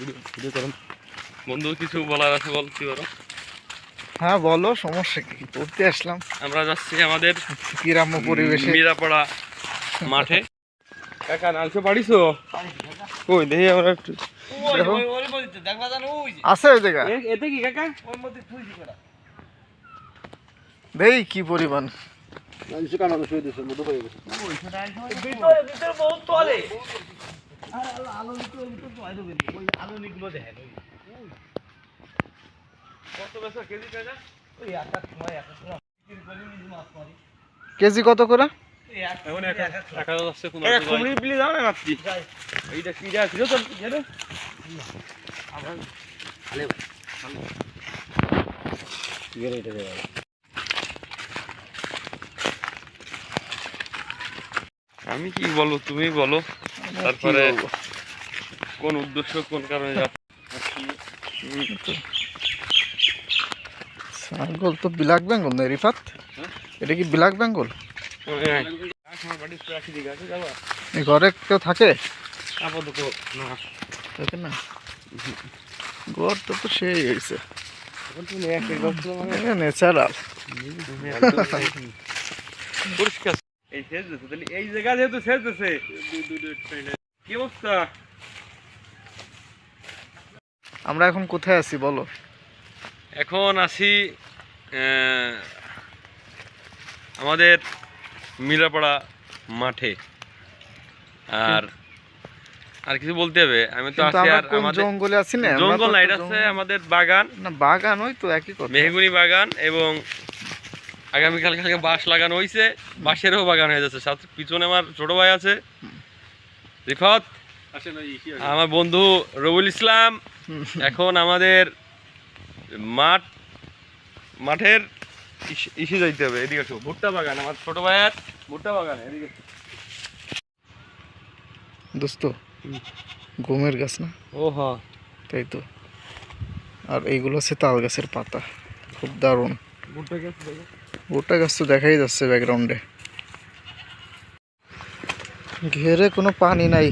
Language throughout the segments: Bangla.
ভিডিও করুন বন্ধু, কিছু বলার আছে বল, কি বলো? হ্যাঁ বলো, সমস্যা কি? পড়তে আসলাম। আমরা যাচ্ছি আমাদের গ্রাম্য পরিবেশে মিরাপাড়া মাঠে। কাকা নালছো পারিছো? কই দেখি আমরা একটু আছে ওই জায়গা। এতে কি কাকা? দেই কি পরিমাণ কেজি কত করে? আমি কি বলবো, তুমি বলো। তারপরে কোন উদ্দেশ্য, কোন কারণে ছাগল তো ব্ল্যাক বেঙ্গল না রিফাত? এটা কি ব্ল্যাক বেঙ্গল? ঘরে কেউ থাকে? আপাতত না, থাকে না। ঘর তো সেই হয়েছে ন্যাচারাল। পরিষ্কার এই জায়গা যেহেতু শেষ দিচ্ছে। কি অবস্থা? আমরা এখন কোথায় আছি বলো? এখন আছি আমাদের মিরাপাড়া মাঠে। আর কিছু বলতে হবে? আমি তো আছি আর আমাদের জঙ্গলে আছি না, জঙ্গল না, এটা আছে আমাদের বাগান। না বাগান ওই তো একই কথা, মেহগুনি বাগান। এবং আগামীকাল কালকে বাঁশ লাগানো হয়েছে, বাঁশেরও বাগান হয়ে যাচ্ছে। সাথে পিছনে আমার ছোট ভাই আছে রিফাত, আমার বন্ধু রবুল ইসলাম। এখন আমাদের মাঠের ইসে যাইতে হবে। এদিকে আসো, ভুট্টা বাগান, আমার ছোট ভাইয়ের ভুট্টা বাগান। এদিকে দোস্ত, গমের গাছ না? ও হ্যাঁ, তাই তো। আর এইগুলো হচ্ছে তাল গাছের পাতা, খুব দারুণ। ভুট্টা গাছ তো দেখাই যাচ্ছে ব্যাকগ্রাউন্ডে। ঘেরে কোনো পানি নাই।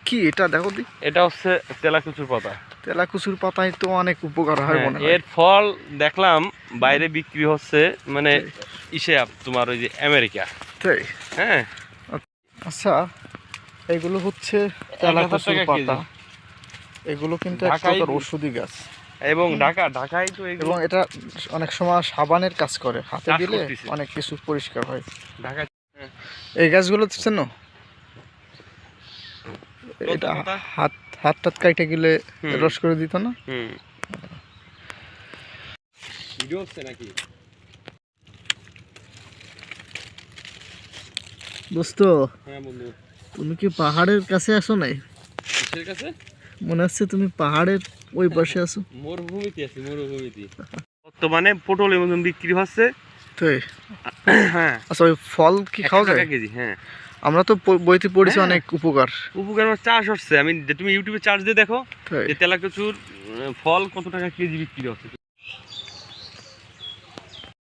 কি এটা দেখো দি? এটা হচ্ছে তেলাকুচুর পাতা। তেলাকুচুর পাতায় তো অনেক উপকার হয় মনে হয়। এর ফল দেখলাম বাইরে বিক্রি হচ্ছে, মানে ইসে তোমার ওই যে আমেরিকা। তাই? হ্যাঁ। আচ্ছা, এগুলো হচ্ছে তেলাকুচুর পাতা। এগুলো কিন্তু এক প্রকার ঔষধি গাছ। এবং ঢাকায় তো এবং এটা অনেক সময় সাবানের কাজ করে, হাতে দিলে অনেক কিছু পরিষ্কার হয়। ঢাকা এই গাছগুলো চেনো? এটা হাত কাইটে গেলে রস করে দিত না? নাকি দোস্ত, হ্যাঁ বন্ধু, তুমি কি পাহাড়ের কাছে আসো নাই? কিসের কাছে? মনে হচ্ছে তুমি পাহাড়ের ওই পাশে আছো। মরুভূমিতে আছি, মরুভূমিতে। বর্তমানে পটল এমন বিক্রি হচ্ছে। তাই? হ্যাঁ। আচ্ছা, ওই ফল কি খাওয়া যায়? কেজি। হ্যাঁ, আমরা তো বইতে পড়েছি অনেক উপকার। চাষ হচ্ছে। তুমি ইউটিউবে চার্জ দিয়ে দেখো যে তেলাকুচুর ফল কত টাকা কেজি বিক্রি হচ্ছে।